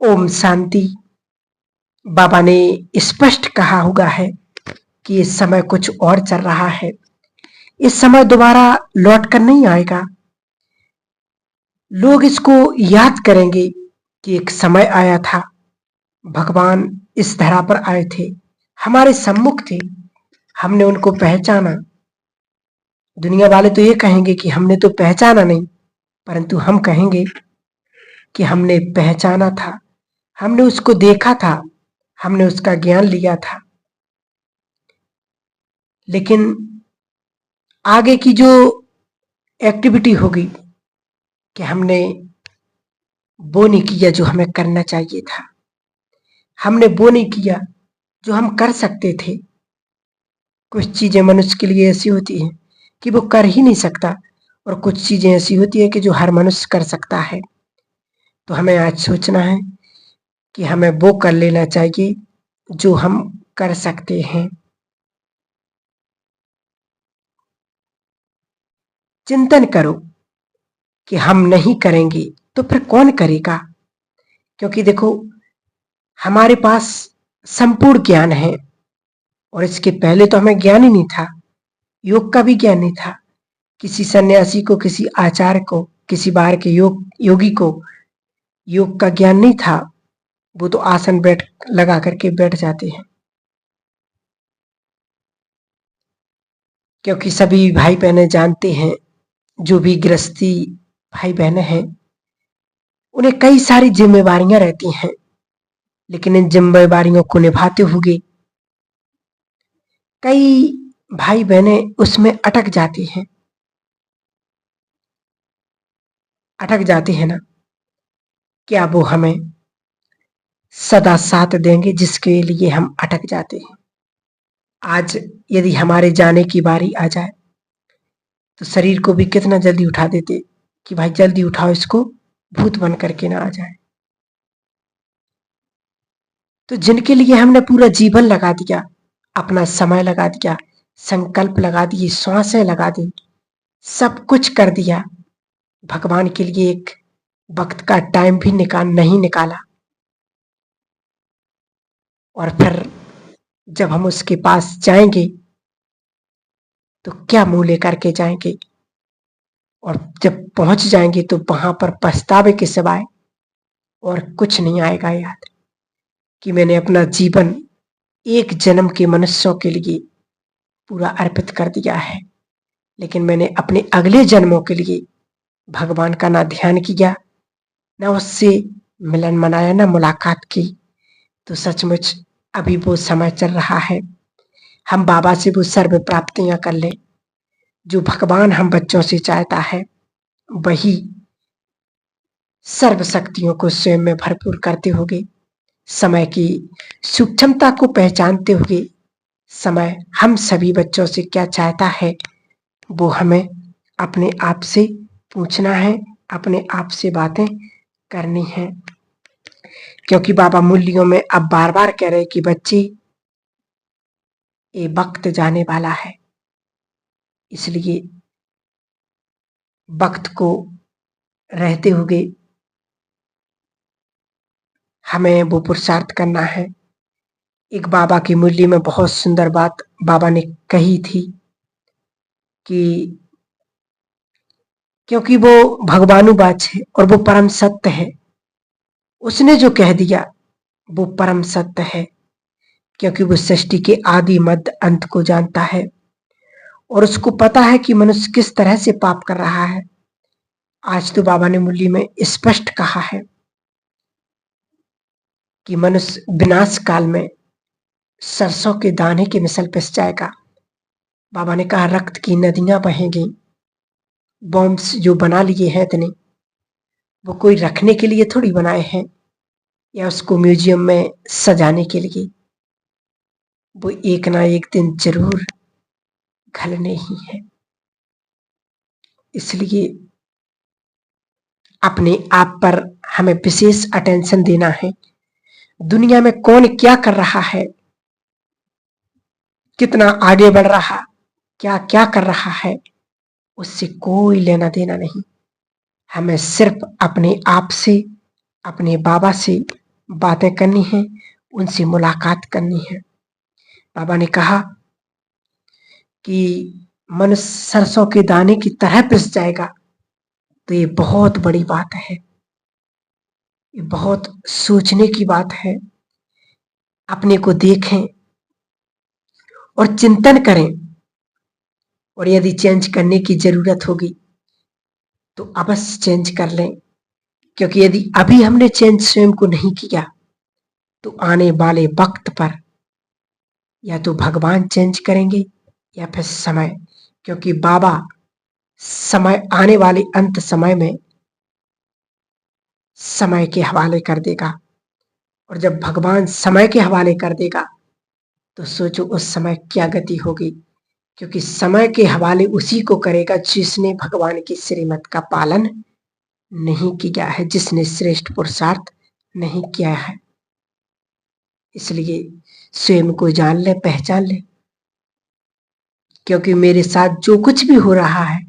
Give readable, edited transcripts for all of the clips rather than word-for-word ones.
ओम शांति। बाबा ने स्पष्ट कहा हुआ है कि इस समय कुछ और चल रहा है। इस समय दोबारा लौट कर नहीं आएगा। लोग इसको याद करेंगे कि एक समय आया था, भगवान इस धरा पर आए थे, हमारे सम्मुख थे, हमने उनको पहचाना। दुनिया वाले तो ये कहेंगे कि हमने तो पहचाना नहीं, परंतु हम कहेंगे कि हमने पहचाना था, हमने उसको देखा था, हमने उसका ज्ञान लिया था। लेकिन आगे की जो एक्टिविटी होगी कि हमने वो नहीं किया जो हमें करना चाहिए था, हमने वो नहीं किया जो हम कर सकते थे। कुछ चीजें मनुष्य के लिए ऐसी होती हैं कि वो कर ही नहीं सकता, और कुछ चीजें ऐसी होती है कि जो हर मनुष्य कर सकता है। तो हमें आज सोचना है कि हमें वो कर लेना चाहिए जो हम कर सकते हैं। चिंतन करो कि हम नहीं करेंगे तो फिर कौन करेगा। क्योंकि देखो, हमारे पास संपूर्ण ज्ञान है, और इसके पहले तो हमें ज्ञान ही नहीं था, योग का भी ज्ञान नहीं था। किसी सन्यासी को, किसी आचार्य को, किसी बाहर के योगी को योग का ज्ञान नहीं था। वो तो आसन बैठ लगा करके बैठ जाते हैं। क्योंकि सभी भाई बहनें जानते हैं, जो भी गृहस्थी भाई बहनें हैं, उन्हें कई सारी जिम्मेवारियां रहती हैं। लेकिन इन जिम्मेवारियों को निभाते हुए कई भाई बहनें उसमें अटक जाती हैं। अटक जाते हैं ना, क्या वो हमें सदा साथ देंगे जिसके लिए हम अटक जाते हैं। आज यदि हमारे जाने की बारी आ जाए तो शरीर को भी कितना जल्दी उठा देते कि भाई जल्दी उठाओ इसको, भूत बन करके ना आ जाए। तो जिनके लिए हमने पूरा जीवन लगा दिया, अपना समय लगा दिया, संकल्प लगा दिए, श्वासें लगा दी, सब कुछ कर दिया, भगवान के लिए एक वक्त का टाइम भी नहीं निकाला, और फिर जब हम उसके पास जाएंगे तो क्या मुंह लेकर के जाएंगे। और जब पहुंच जाएंगे तो वहां पर पछतावे के सिवाय और कुछ नहीं आएगा याद, कि मैंने अपना जीवन एक जन्म के मनुष्यों के लिए पूरा अर्पित कर दिया है, लेकिन मैंने अपने अगले जन्मों के लिए भगवान का ना ध्यान किया, ना उससे मिलन मनाया, ना मुलाकात की। तो सचमुच अभी वो समय चल रहा है, हम बाबा से वो सर्व प्राप्तियां कर लें जो भगवान हम बच्चों से चाहता है। वही सर्व शक्तियों को स्वयं में भरपूर करते हुए, समय की सूक्ष्मता को पहचानते हुए, समय हम सभी बच्चों से क्या चाहता है वो हमें अपने आप से पूछना है, अपने आप से बातें करनी है। क्योंकि बाबा मूल्यों में अब बार बार कह रहे कि बच्चे, ये वक्त जाने वाला है, इसलिए वक्त को रहते हुए हमें वो पुरुषार्थ करना है। एक बाबा की मूल्य में बहुत सुंदर बात बाबा ने कही थी कि क्योंकि वो भगवानुवाच है और वो परम सत्य है, उसने जो कह दिया वो परम सत्य है। क्योंकि वो सृष्टि के आदि मध्य अंत को जानता है, और उसको पता है कि मनुष्य किस तरह से पाप कर रहा है। आज तो बाबा ने मुरली में स्पष्ट कहा है कि मनुष्य विनाश काल में सरसों के दाने की मिसल पिस जाएगा। बाबा ने कहा रक्त की नदियां बहेंगी। बॉम्ब्स जो बना लिए हैं इतने, वो कोई रखने के लिए थोड़ी बनाए हैं या उसको म्यूजियम में सजाने के लिए। वो एक ना एक दिन जरूर घलने ही है। इसलिए अपने आप पर हमें विशेष अटेंशन देना है। दुनिया में कौन क्या कर रहा है, कितना आगे बढ़ रहा, क्या क्या कर रहा है, उससे कोई लेना देना नहीं। हमें सिर्फ अपने आप से, अपने बाबा से बातें करनी है, उनसे मुलाकात करनी है। बाबा ने कहा कि मन सरसों के दाने की तरह पिस जाएगा, तो ये बहुत बड़ी बात है, ये बहुत सोचने की बात है। अपने को देखें और चिंतन करें, और यदि चेंज करने की जरूरत होगी तो अवश्य चेंज कर लें, क्योंकि यदि अभी हमने चेंज स्वयं को नहीं किया तो आने वाले वक्त पर या तो भगवान चेंज करेंगे या फिर समय, क्योंकि बाबा समय आने वाले अंत समय में समय के हवाले कर देगा, और जब भगवान समय के हवाले कर देगा तो सोचो उस समय क्या गति होगी, क्योंकि समय के हवाले उसी को करेगा जिसने भगवान की श्रीमत का पालन नहीं किया है, जिसने श्रेष्ठ पुरुषार्थ नहीं किया है। इसलिए स्वयं को जान ले, पहचान ले, क्योंकि मेरे साथ जो कुछ भी हो रहा है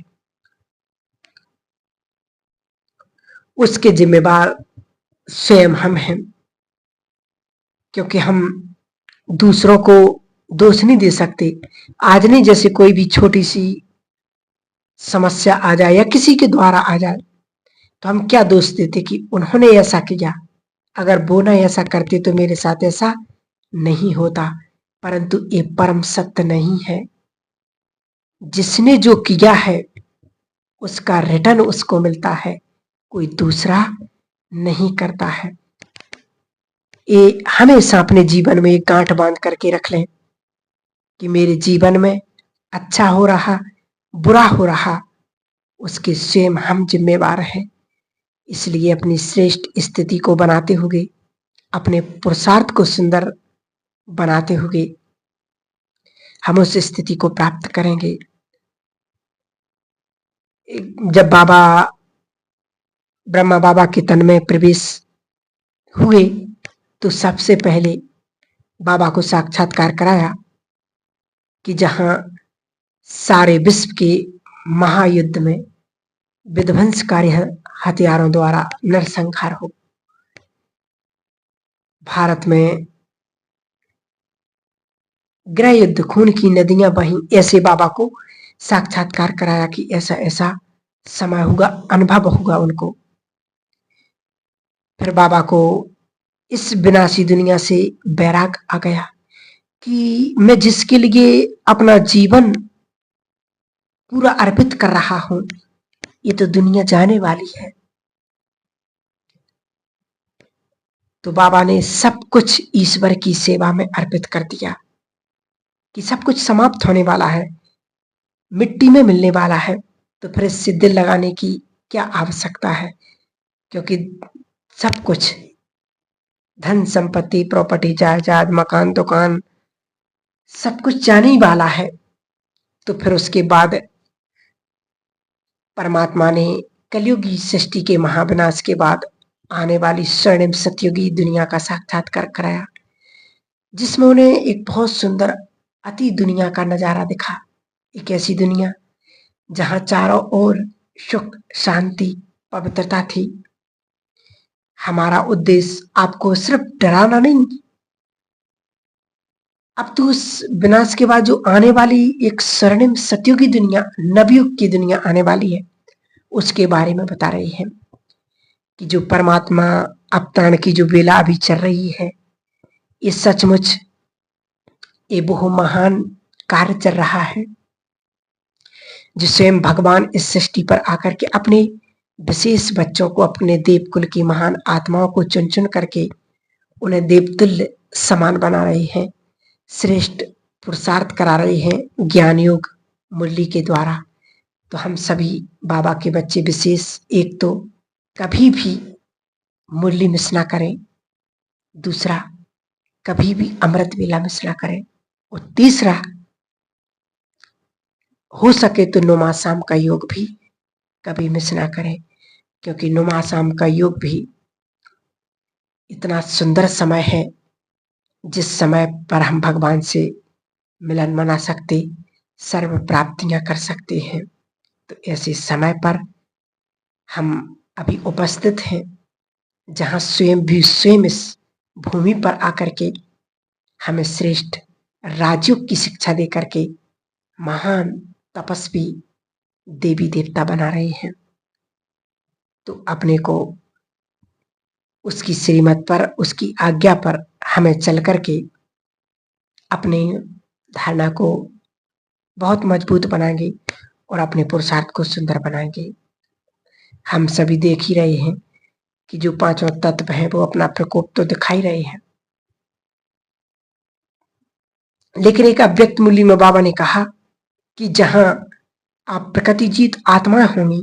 उसके जिम्मेवार स्वयं हम हैं, क्योंकि हम दूसरों को दोष नहीं दे सकते। आज नहीं, जैसे कोई भी छोटी सी समस्या आ जाए या किसी के द्वारा आ जाए तो हम क्या दोष देते कि उन्होंने ऐसा किया, अगर वो ना ऐसा करते तो मेरे साथ ऐसा नहीं होता। परंतु ये परम सत्य नहीं है। जिसने जो किया है उसका रिटर्न उसको मिलता है, कोई दूसरा नहीं करता है। ये हमेशा अपने जीवन में एक गांठ बांध करके रख लें कि मेरे जीवन में अच्छा हो रहा, बुरा हो रहा, उसके स्वयं हम जिम्मेवार हैं। इसलिए अपनी श्रेष्ठ स्थिति को बनाते हुए, अपने पुरुषार्थ को सुंदर बनाते हुए हम उस स्थिति को प्राप्त करेंगे। जब बाबा ब्रह्मा बाबा के तन में प्रवेश हुए तो सबसे पहले बाबा को साक्षात्कार कराया कि जहां सारे विश्व के महायुद्ध में विध्वंसकारी हथियारों द्वारा नरसंहार हो, भारत में गृह युद्ध, खून की नदियां बही, ऐसे बाबा को साक्षात्कार कराया कि ऐसा ऐसा समय होगा, अनुभव होगा उनको। फिर बाबा को इस विनाशी दुनिया से बैराग आ गया कि मैं जिसके लिए अपना जीवन पूरा अर्पित कर रहा हूं, ये तो दुनिया जाने वाली है। तो बाबा ने सब कुछ ईश्वर की सेवा में अर्पित कर दिया कि सब कुछ समाप्त होने वाला है, मिट्टी में मिलने वाला है, तो फिर इससे दिल लगाने की क्या आवश्यकता है, क्योंकि सब कुछ धन संपत्ति, प्रॉपर्टी, जायदाद, मकान, दुकान, सब कुछ जाने ही वाला है। तो फिर उसके बाद परमात्मा ने कलयुगी सृष्टि के महाविनाश के बाद आने वाली स्वर्णिम सतयुगी दुनिया का साक्षात्कार कराया, जिसमें उन्हें एक बहुत सुंदर अति दुनिया का नजारा दिखा। एक ऐसी दुनिया जहां चारों ओर सुख, शांति, पवित्रता थी। हमारा उद्देश्य आपको सिर्फ डराना नहीं, अब तो उस विनाश के बाद जो आने वाली एक स्वर्णिम सतयुगी दुनिया, नवयुग की दुनिया आने वाली है, उसके बारे में बता रही है कि जो परमात्मा अवतरण की जो बेला अभी चल रही है, ये सचमुच ये बहुत महान कार्य चल रहा है, जो स्वयं भगवान इस सृष्टि पर आकर के अपने विशेष बच्चों को, अपने देवकुल की महान आत्माओं को चुन चुन करके उन्हें देवतुल्य समान बना रहे हैं, श्रेष्ठ पुरुषार्थ करा रहे हैं ज्ञान योग मुरली के द्वारा। तो हम सभी बाबा के बच्चे विशेष, एक तो कभी भी मुरली मिस ना करें, दूसरा कभी भी अमृत वेला मिस ना करें, और तीसरा हो सके तो नुमा शाम का योग भी कभी मिस ना करें, क्योंकि नुमा शाम का योग भी इतना सुंदर समय है जिस समय पर हम भगवान से मिलन मना सकते, सर्व प्राप्तियां कर सकते हैं। तो ऐसे समय पर हम अभी उपस्थित हैं जहां स्वयं भी स्वयं इस भूमि पर आकर के हमें श्रेष्ठ राजयोग की शिक्षा देकर के महान तपस्वी देवी देवता बना रहे हैं। तो अपने को उसकी श्रीमत पर, उसकी आज्ञा पर हमें चल करके अपने धारणा को बहुत मजबूत बनाएंगे और अपने पुरुषार्थ को सुंदर बनाएंगे। हम सभी देख ही रहे हैं कि जो पांचों तत्व हैं वो अपना प्रकोप तो दिखाई रहे हैं, लेकिन एक अव्यक्त मूल्य में बाबा ने कहा कि जहां आप प्रकृति जीत आत्माएं होंगी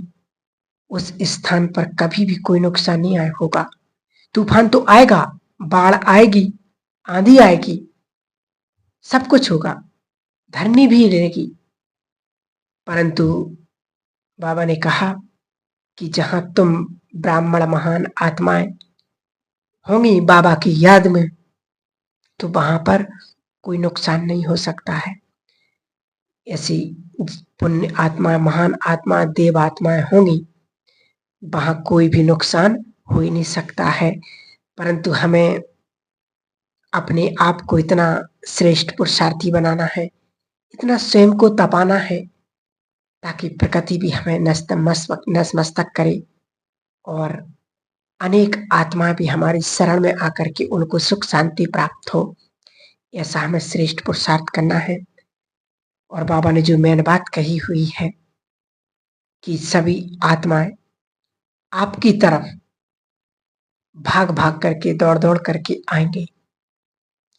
उस स्थान पर कभी भी कोई नुकसान नहीं आया होगा। तूफान तो आएगा, बाढ़ आएगी, आंधी आएगी, सब कुछ होगा, धरनी भी रहेगी, परंतु बाबा ने कहा कि जहां तुम ब्राह्मण महान आत्माएं होंगी बाबा की याद में, तो वहां पर कोई नुकसान नहीं हो सकता है। ऐसी पुण्य आत्मा, महान आत्मा, देव आत्माएं होंगी, वहां कोई भी नुकसान हो ही नहीं सकता है। परंतु हमें अपने आप को इतना श्रेष्ठ पुरुषार्थी बनाना है, इतना स्वयं को तपाना है, ताकि प्रकृति भी हमें नतमस्तक करे और अनेक आत्माएं भी हमारी शरण में आकर के उनको सुख शांति प्राप्त हो। ऐसा हमें श्रेष्ठ पुरुषार्थ करना है। और बाबा ने जो मेन बात कही हुई है कि सभी आत्माएं आपकी तरफ भाग भाग करके, दौड़ दौड़ करके आएंगे,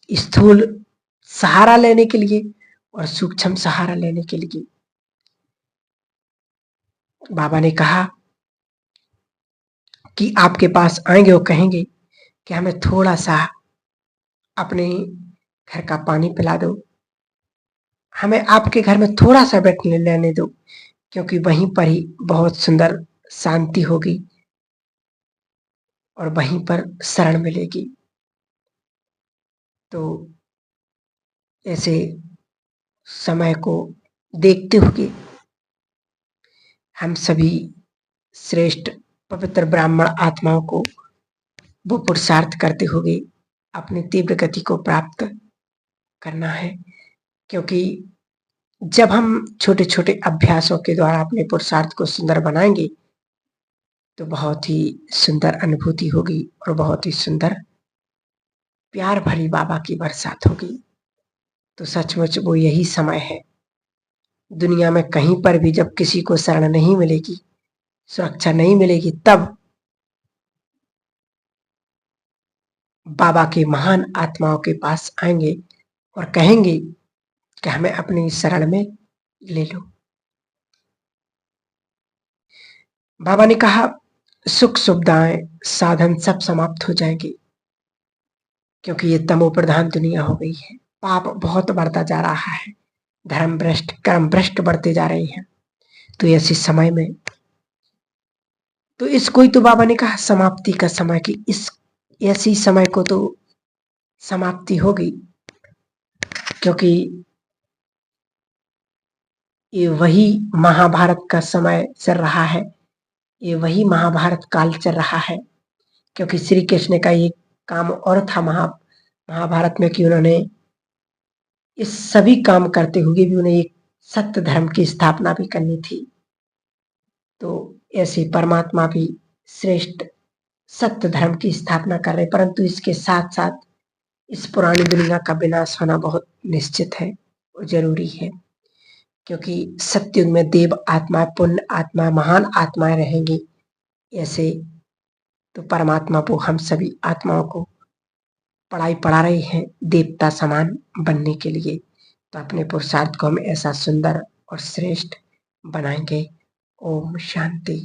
स्थूल सहारा लेने के लिए और सूक्ष्म सहारा लेने के लिए। बाबा ने कहा कि आपके पास आएंगे और कहेंगे कि हमें थोड़ा सा अपने घर का पानी पिला दो, हमें आपके घर में थोड़ा सा बैठने लेने दो, क्योंकि वहीं पर ही बहुत सुंदर शांति होगी और वहीं पर शरण मिलेगी। तो ऐसे समय को देखते हुए हम सभी श्रेष्ठ पवित्र ब्राह्मण आत्माओं को वो पुरुषार्थ करते हुए अपनी तीव्र गति को प्राप्त करना है। क्योंकि जब हम छोटे छोटे अभ्यासों के द्वारा अपने पुरुषार्थ को सुंदर बनाएंगे तो बहुत ही सुंदर अनुभूति होगी और बहुत ही सुंदर प्यार भरी बाबा की बरसात होगी। तो सचमुच वो यही समय है। दुनिया में कहीं पर भी जब किसी को शरण नहीं मिलेगी, सुरक्षा नहीं मिलेगी, तब बाबा के महान आत्माओं के पास आएंगे और कहेंगे कि हमें अपनी शरण में ले लो। बाबा ने कहा सुख सुविधाएं साधन सब समाप्त हो जाएंगे, क्योंकि ये तमो प्रधान दुनिया हो गई है। पाप बहुत बढ़ता जा रहा है, धर्म भ्रष्ट, कर्म भ्रष्ट बढ़ते जा रहे हैं। तो ऐसे समय में तो इसको ही तो बाबा ने कहा समाप्ति का समय, कि इस ऐसी समय को तो समाप्ति होगी, क्योंकि ये वही महाभारत का समय चल रहा है, ये वही महाभारत काल चल रहा है। क्योंकि श्री कृष्ण का ये काम और था महाभारत में कि उन्होंने इस सभी काम करते हुए भी उन्हें एक सत्य धर्म की स्थापना भी करनी थी। तो ऐसे परमात्मा भी श्रेष्ठ सत्य धर्म की स्थापना कर रहे, परंतु इसके साथ साथ इस पुरानी दुनिया का विनाश होना बहुत निश्चित है और जरूरी है। क्योंकि सत्युग में देव आत्मा, पुण्य आत्मा, महान आत्माएं रहेंगी। ऐसे तो परमात्मा वो हम सभी आत्माओं को पढ़ाई पढ़ा रहे हैं देवता समान बनने के लिए। तो अपने पुरुषार्थ को हम ऐसा सुंदर और श्रेष्ठ बनाएंगे। ओम शांति।